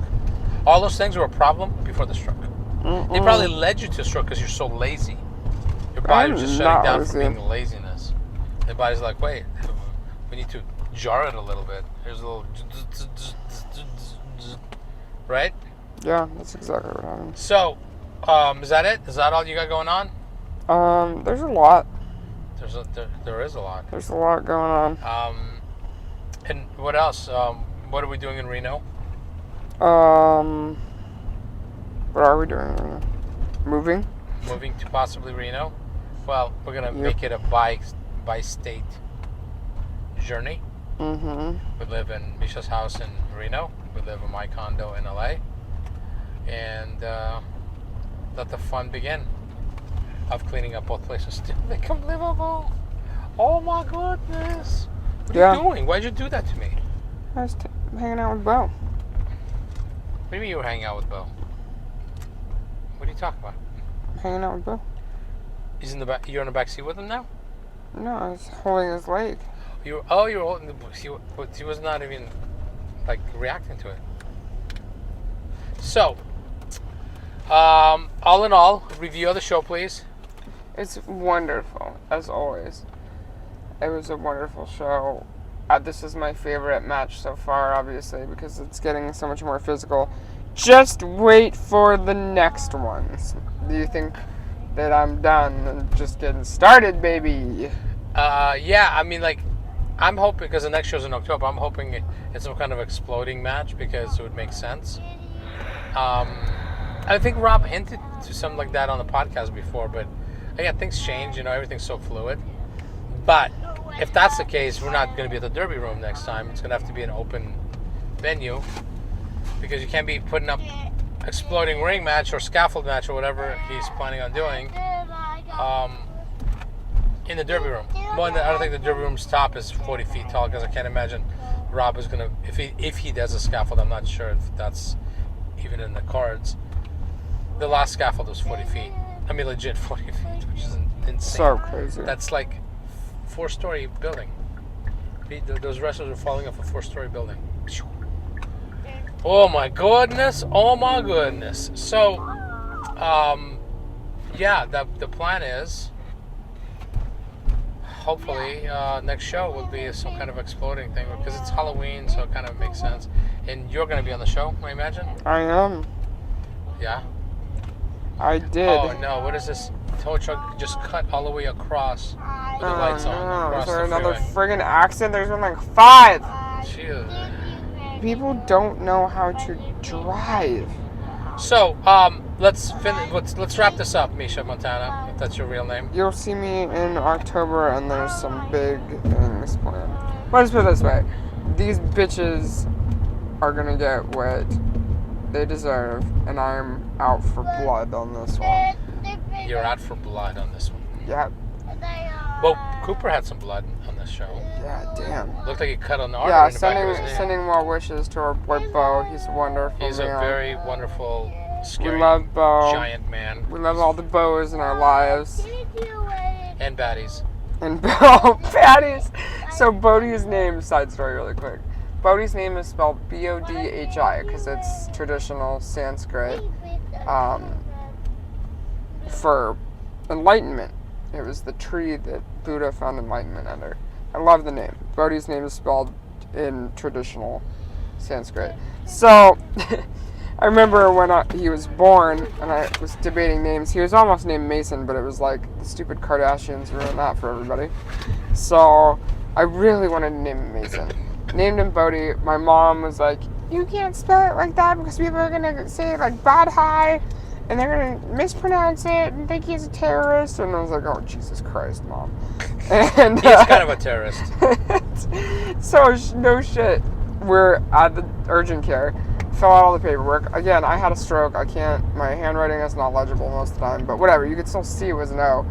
All those things were a problem before the stroke. They probably led you to a stroke because you're so lazy. Your body was just shutting down from being laziness. The body's like, wait, we need to jar it a little bit. Here's a little... Right? Yeah, that's exactly what happened. So, is that it? Is that all you got going on? There's a lot. There is a lot. There's a lot going on. And what else? What are we doing in Reno? What are we doing in Reno? Moving? Moving to possibly Reno. Well, we're gonna make it a by-state journey. Mm-hmm. We live in Misha's house in Reno. We live in my condo in LA. And let the fun begin of cleaning up both places to make them livable. Oh my goodness. What are you doing? Why'd you do that to me? I was hanging out with Bo. What do you mean you were hanging out with Bo? What are you talking about? Hanging out with Bo. He's in the back. You're in the back seat with him now? No, I was holding his leg. You were holding the. He was not even like reacting to it. So, all in all, review of the show, please. It's wonderful, as always. It was a wonderful show. This is my favorite match so far, obviously, because it's getting so much more physical. Just wait for the next ones. Do you think that I'm done and just getting started, baby? Yeah, I mean, like, I'm hoping, because the next show's in October, I'm hoping it's some kind of exploding match, because it would make sense. I think Rob hinted to something like that on the podcast before, but again, things change, everything's so fluid. But if that's the case, we're not going to be at the Derby Room next time. It's going to have to be an open venue, because you can't be putting up exploding ring match or scaffold match or whatever he's planning on doing in the Derby Room. Well, I don't think the Derby Room's top is 40 feet tall, because I can't imagine Rob is going to, if he does a scaffold, I'm not sure if that's even in the cards. The last scaffold was 40 feet. I mean, legit 40 feet, which is insane. So crazy. That's like 4-story building. Those wrestlers are falling off a 4-story building. Oh my goodness! Oh my goodness! So, yeah, the plan is, hopefully, next show will be some kind of exploding thing, because it's Halloween, so it kind of makes sense. And you're going to be on the show, I imagine? I am. Yeah? I did. Oh no, what is this? Tow truck just cut all the way across with the lights on. Is there another friggin' accident? There's been like 5. Jeez. People don't know how to drive. So, let's wrap this up, Misha Montana, if that's your real name. You'll see me in October, and there's some big things planned. Let's put it this way. These bitches are gonna get what they deserve, and I'm out for blood on this one. You're out for blood on this one. Yeah. Well, Cooper had some blood on this show. Yeah, damn. Looked like he cut on the artery in the back of his knee. Sending well wishes to our boy Bo. He's wonderful. He's a very wonderful, scary, we love Bo. Giant man. We love all the Bo's in our lives. And baddies. And Bo, baddies. So Bodhi's name, side story really quick. Bodhi's name is spelled B-O-D-H-I because it's traditional Sanskrit for enlightenment. It was the tree that Buddha found enlightenment under. I love the name. Bodhi's name is spelled in traditional Sanskrit. So, I remember when he was born, and I was debating names. He was almost named Mason, but it was like the stupid Kardashians ruined that for everybody. So, I really wanted to name him Mason. Named him Bodhi. My mom was like, you can't spell it like that because people are going to say it like bad high, and they're going to mispronounce it and think he's a terrorist. And I was like, oh, Jesus Christ, Mom. And he's kind of a terrorist. So, no shit. We're at the urgent care. Fill out all the paperwork. Again, I had a stroke. My handwriting is not legible most of the time, but whatever. You could still see it was an O.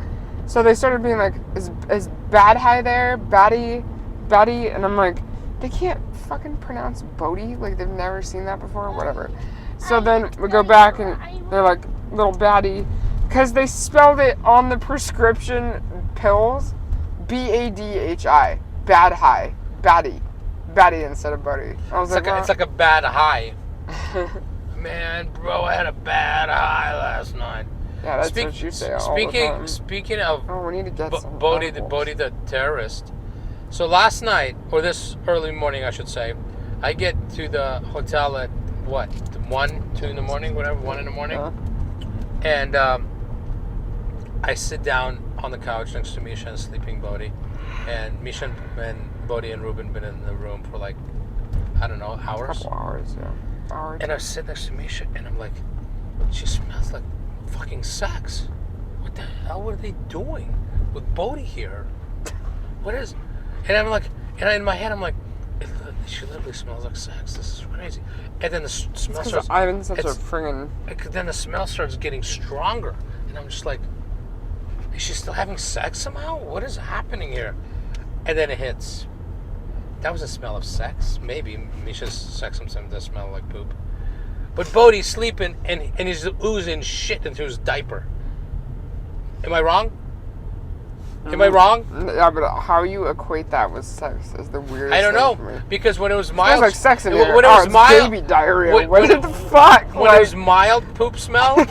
So they started being like, is Bad High there? Batty? And I'm like, they can't fucking pronounce Bodie? Like, they've never seen that before? Whatever. So then we go back and they're like, little Batty. Because they spelled it on the prescription pills, Badhi. Bad High. Batty instead of Bodie. I was it's like a bad high. Man, bro, I had a bad high last night. Yeah, that's what you say all the time. Speaking of we need to get some Bodie the terrorist. So last night, or this early morning, I should say, I get to the hotel at what, 1, 2 in the morning, whatever, 1 in the morning, and I sit down on the couch next to Misha and sleeping Bodie, and Misha and Bodie and Ruben been in the room for like, I don't know, hours. A couple hours, yeah. Hours. And I sit next to Misha, and I'm like, she smells like fucking sex. What the hell were they doing with Bodie here? What is? And I'm like, and in my head I'm like, she literally smells like sex. This is crazy. And then the smell starts. Ivan's such a friggin'. Then the smell starts getting stronger, and I'm just like, is she still having sex somehow? What is happening here? And then it hits. That was a smell of sex. Maybe Misha's sex sometimes does smell like poop. But Bodie's sleeping and he's oozing shit into his diaper. Am I wrong? Am I wrong? Yeah, but how you equate that with sex is the weirdest I don't thing know. for me. Because when it was mild... It smells like sex in here. When it was mild, baby diarrhea. What the fuck? When it was mild poop smell,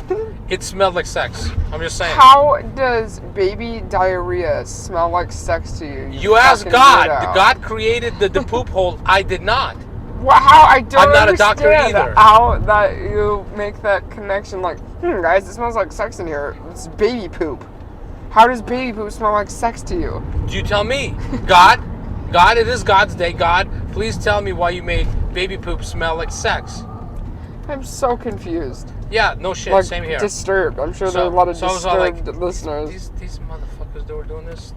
it smelled like sex. I'm just saying. How does baby diarrhea smell like sex to you? You ask God. God created the poop hole. I did not. Well, how? I don't I'm not understand a doctor either. How that you make that connection like, guys, it smells like sex in here. It's baby poop. How does baby poop smell like sex to you? You tell me. God, it is God's day. God, please tell me why you made baby poop smell like sex. I'm so confused. Yeah, no shit. Like, Same here. Disturbed. I'm sure there are a lot of disturbed listeners. These motherfuckers that were doing this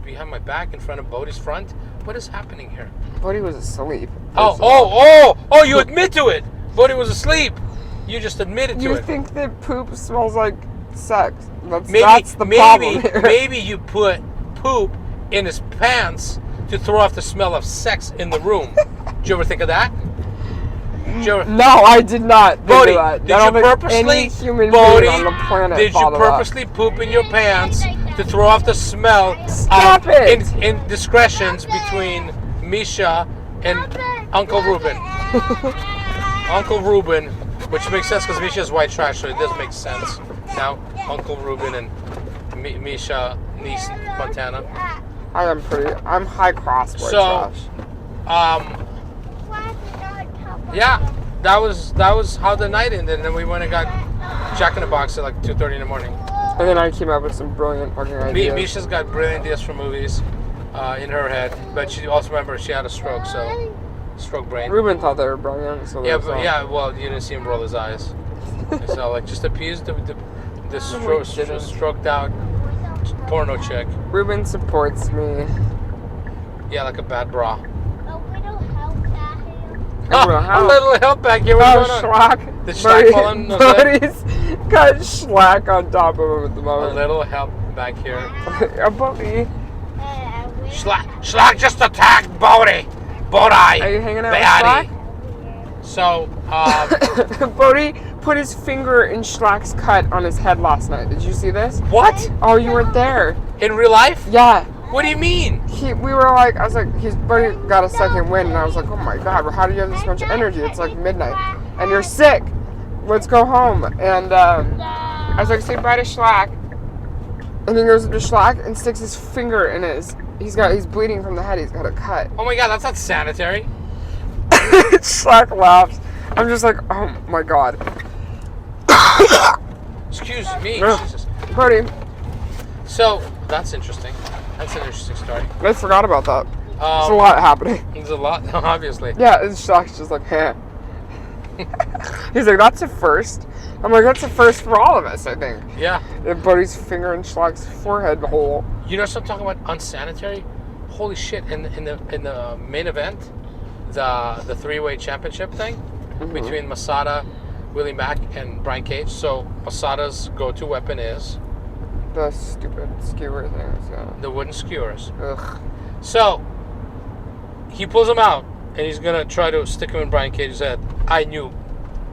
behind my back in front of Bodie's front. What is happening here? Bodie was asleep. Oh! You admit to it. Bodie was asleep. You just admitted to it. You think that poop smells like sex? That's the problem here. Maybe you put poop in his pants to throw off the smell of sex in the room. Did you ever think of that? No, I did not. Bodie, did you purposely poop in your pants to throw off the smell Stop it! indiscretions between Misha and Uncle Ruben? Uncle Ruben, which makes sense because Misha's white trash, so it does make sense. Now, Uncle Ruben and Misha, niece Montana. I'm high cross white trash. Yeah, that was how the night ended, and then we went and got Jack in the Box at like 2:30 in the morning. And then I came up with some brilliant fucking ideas. Misha's got brilliant ideas for movies in her head, but she also, remember, she had a stroke, so stroke brain. Ruben thought they were brilliant. So well, you didn't see him roll his eyes. So like, just appease the stroked out porno chick. Ruben supports me. Yeah, like a bad bra. A little help back here. What's going on? Schlack. Did Schlack fall in? Buddy's got Schlack on top of him at the moment. A little help back here. Bodie. Schlack just attacked Bodie. Are you hanging out with Schlack? So, Bodie put his finger in Schlack's cut on his head last night. Did you see this? What? Oh, you weren't there. In real life? Yeah. What do you mean? His buddy got a second wind, and I was like, oh my god, how do you have this much energy? It's like midnight, and you're sick. Let's go home. And I was like, say bye to Schlack. And he goes to Schlack and sticks his finger in his. He's bleeding from the head. He's got a cut. Oh my god, that's not sanitary. Schlack laughs. I'm just like, oh my god. Excuse me. No. Jesus. Bodie. So that's interesting. That's an interesting story. I forgot about that. There's a lot happening. There's a lot, obviously. Yeah, and Schlack's just like, hey. He's like, that's a first. I'm like, that's a first for all of us, I think. Yeah. And Bodie's finger in Schlack's forehead hole. You know something I'm talking about unsanitary? Holy shit! In the main event, the three-way championship thing between Masada, Willie Mack, and Brian Cage. So Masada's go-to weapon is The stupid skewer things, yeah. The wooden skewers. Ugh. So, he pulls them out, and he's going to try to stick them in Brian Cage's head. I knew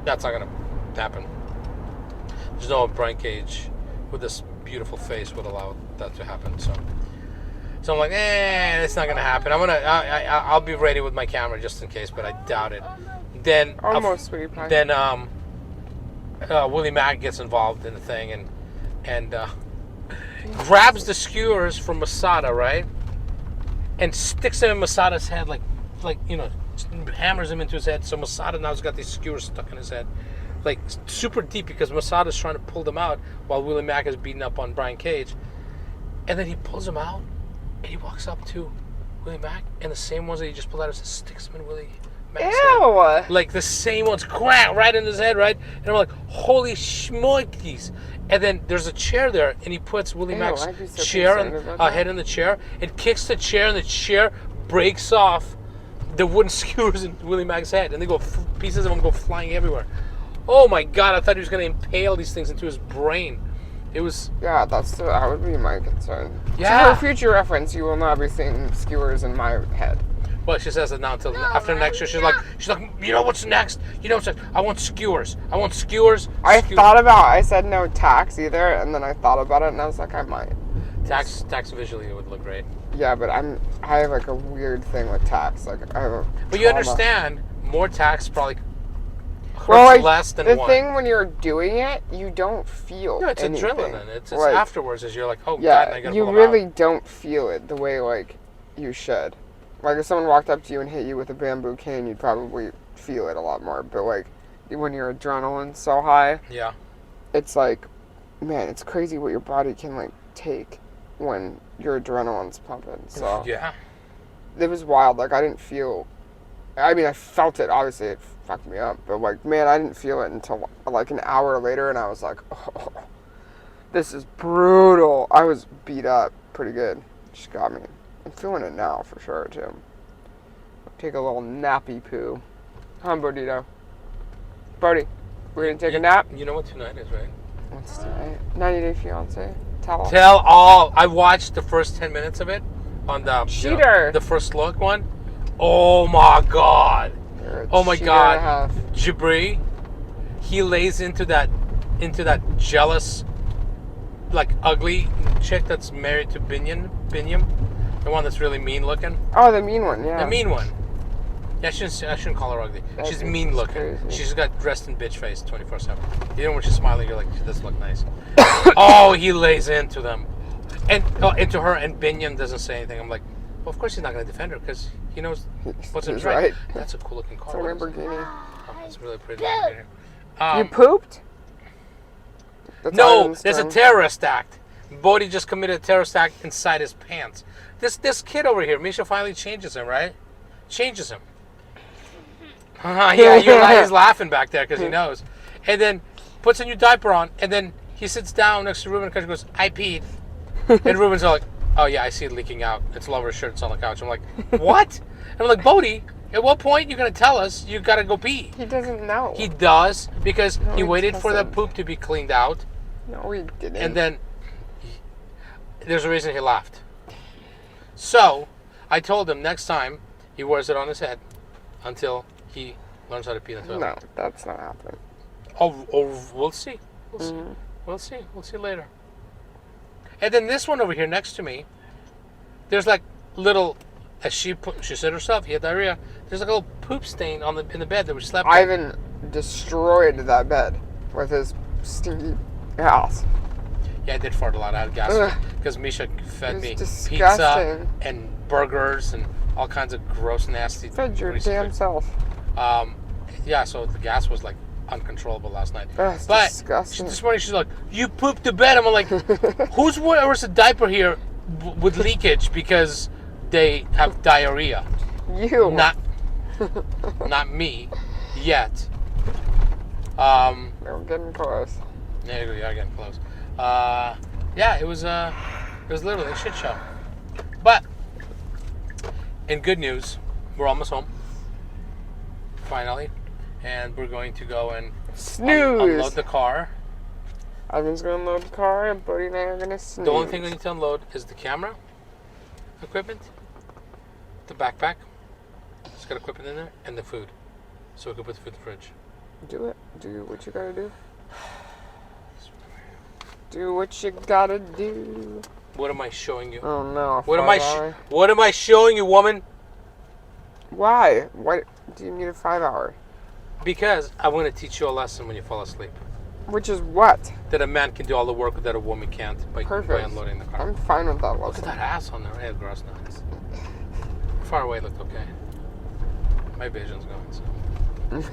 that's not going to happen. There's no Brian Cage with this beautiful face would allow that to happen. So I'm like, it's not going to happen. I'll be ready with my camera just in case, but I doubt it. Then Almost, sweetie pie. Then Willie Mack gets involved in the thing and grabs the skewers from Masada, right? And sticks them in Masada's head like hammers him into his head. So Masada now's got these skewers stuck in his head, like super deep, because Masada's trying to pull them out while Willie Mack is beating up on Brian Cage. And then he pulls them out and he walks up to Willie Mack, and the same ones that he just pulled out, sticks them in Willie Mack's head. Like the same ones, right in his head, right? And I'm like, holy schmoikies. And then there's a chair there, and he puts Willie Mack's head in the chair, and kicks the chair, and the chair breaks off the wooden skewers in Willie Mack's head, and they go, pieces of them go flying everywhere. Oh my God! I thought he was going to impale these things into his brain. It was. Yeah, that would be my concern. Yeah. So for future reference, you will not be seeing skewers in my head. Well, she says it now until after next year. She's like, you know what's next? You know what's next? I want skewers. I want skewers. I said no tax either, and then I thought about it, and I was like, I might. Tax visually it would look great. Yeah, but I have like a weird thing with tax. Like I have a But you understand, more tax probably hurts less than the one. thing when you're doing it, you don't feel. No, it's anything. adrenaline. It's like, afterwards as you're like, oh yeah, God, I gotta you pull really out. don't feel it the way like you should. Like if someone walked up to you and hit you with a bamboo cane, you'd probably feel it a lot more. But like when your adrenaline's so high, yeah, it's like, man, it's crazy what your body can like take when your adrenaline's pumping. So yeah, it was wild. Like I didn't feel. I mean, I felt it. Obviously, it fucked me up. But like, man, I didn't feel it until like an hour later, and I was like, oh, this is brutal. I was beat up pretty good. She got me. I'm feeling it now for sure too. Take a little nappy poo. Huh, Bodito? Bodie, we're gonna take a nap? You know what tonight is, right? What's tonight? 90 Day Fiancé. Tell all. I watched the first 10 minutes of it on the cheater. The first look one. Oh my God. Oh my God. Jabri, he lays into that jealous, like ugly chick that's married to Binyam. The one that's really mean looking. Oh, the mean one, yeah. The mean one. Yeah, I shouldn't call her ugly. She's mean looking. Crazy. She's got dressed in bitch face 24/7. You know when she's smiling, you're like, she does look nice. Oh, he lays into them, and into her, and Binyam doesn't say anything. I'm like, well, of course he's not going to defend her because he knows what's in right. That's a cool looking car. It's a Lamborghini. Oh, that's a really pretty Lamborghini. You pooped? No, there's a terrorist act. Bodhi just committed a terrorist act inside his pants. This kid over here, Misha finally changes him, right? Changes him. Yeah, he's laughing back there because he knows. And then puts a new diaper on, and then he sits down next to Ruben and goes, I peed. And Ruben's all like, oh yeah, I see it leaking out. It's all over his shirt, it's on the couch. I'm like, what? And I'm like, Bodhi, at what point you're going to tell us you got to go pee? He doesn't know. He does, because he waited for the poop to be cleaned out. No, he didn't. And then there's a reason he laughed. So I told him next time he wears it on his head until he learns how to pee in the toilet. No, that's not happening. Oh, we'll see. We'll see. We'll see later. And then this one over here next to me, there's like little, as she said herself, he had diarrhea. There's like a little poop stain in the bed that we slept in. Ivan destroyed that bed with his stinky ass. Yeah, I did fart a lot. I had gas because Misha fed me disgusting. pizza and burgers and all kinds of gross, nasty. Fed your damn self. Yeah, so the gas was like uncontrollable last night. That's but disgusting. This morning she's like, "You pooped the bed." I'm like, "Who's wears a diaper here with leakage because they have diarrhea?" You. Not me yet. We're getting close. There you go. You're getting close. Yeah, it was literally a shit show. But in good news, we're almost home. Finally. And we're going to go and snooze. Unload the car. Ivan's gonna load the car, and Bodie and I are gonna snooze. The only thing we need to unload is the camera equipment, the backpack. It's got equipment in there, and the food. So we can put the food in the fridge. Do it. Do what you gotta do. Do what you gotta do. What am I showing you? Oh no. What am I showing you, woman? Why? Why do you need a 5-hour? Because I want to teach you a lesson when you fall asleep. Which is what? That a man can do all the work that a woman can't by unloading the car. I'm fine with that lesson. Look at that ass on there. Hey, gross nuts. Far away looked okay. My vision's going, so.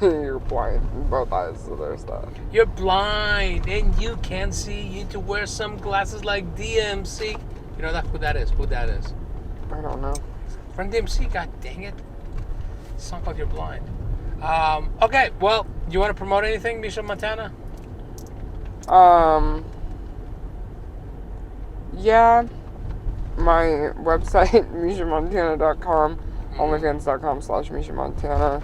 You're blind in both eyes, so there's that. You're blind and you can't see. You need to wear some glasses like DMC. You know who that is? Who that is? I don't know. From DMC, god dang it. Sounds like you're blind. Okay, well, do you want to promote anything, Misha Montana? Yeah. My website, MishaMontana.com, OnlyFans.com/Misha Montana.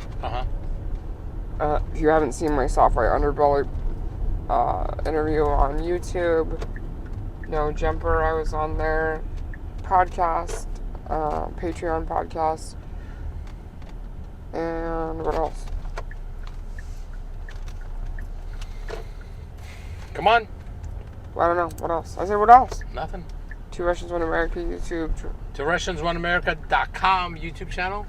If you haven't seen my Software Underbelly interview on YouTube, No Jumper, I was on there. Podcast, Patreon podcast. And what else? Come on. Well, I don't know. What else? I said what else? Nothing. Two Russians, One America YouTube. TwoRussiansOneAmerica.com YouTube channel.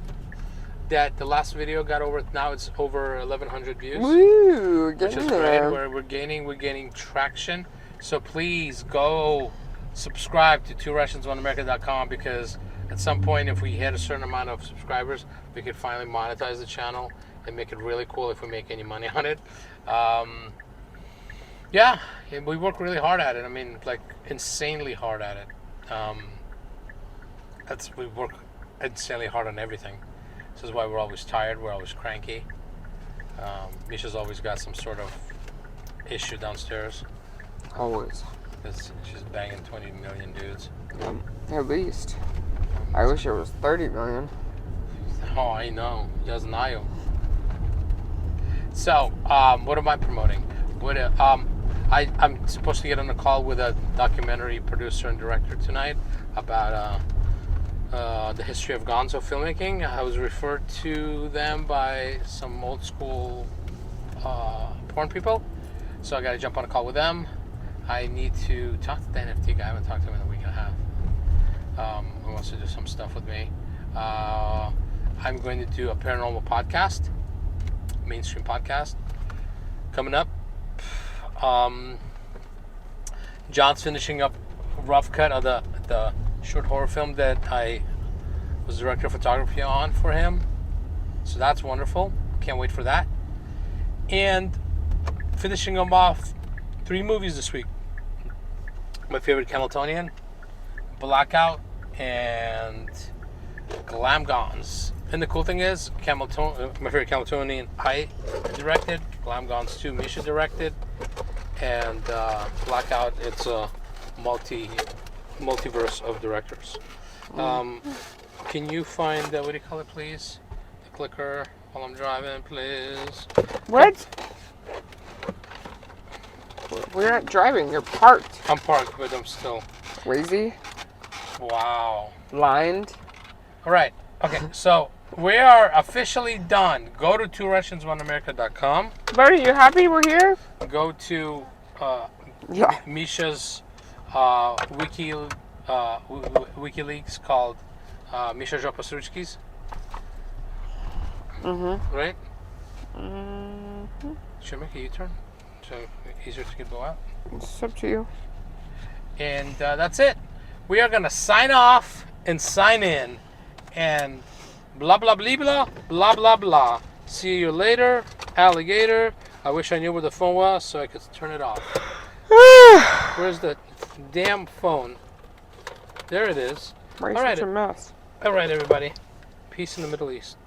That the last video got now it's over 1,100 views. Woo! Which is great. We're gaining traction. So please go subscribe to TwoRussiansOneAmerica.com, because at some point, if we hit a certain amount of subscribers, we could finally monetize the channel and make it really cool if we make any money on it. Yeah, we work really hard at it. I mean, like, insanely hard at it. We work insanely hard on everything. This is why we're always tired. We're always cranky. Misha's always got some sort of issue downstairs. Always. Because she's banging 20 million dudes. At least. I wish it was 30 million. Oh, I know. Я знаю. So, what am I promoting? I'm supposed to get on a call with a documentary producer and director tonight about the history of Gonzo filmmaking. I was referred to them by some old school porn people, so I got to jump on a call with them. I need to talk to the NFT guy. I haven't talked to him in a week and a half. He wants to do some stuff with me. I'm going to do a paranormal podcast, mainstream podcast, coming up. John's finishing up a rough cut of the short horror film that I was director of photography on for him. So that's wonderful. Can't wait for that. And finishing them off 3 movies this week. My favorite Cameltonian, Blackout, and Glamgons. And the cool thing is, my favorite Cameltonian I directed, Glamgons 2 Misha directed, and Blackout, it's a multiverse of directors. Can you find, what do you call it, please? The clicker while I'm driving, please. What? We're not driving, you're parked. I'm parked, but I'm still... Crazy? Wow. Blind? Alright, okay, so we are officially done. Go to TwoRussiansOneAmerica.com. Buddy, you happy we're here? Go to Misha's WikiLeaks called Misha Jopasuchki's. Right? Should I make a U-turn? So easier to go out? It's up to you. And that's it. We are going to sign off and sign in. And blah, blah, blah, blah, blah, blah, blah. See you later, alligator. I wish I knew where the phone was so I could turn it off. Where's the damn phone? There it is. Why are you such a mess? All right, everybody. Peace in the Middle East.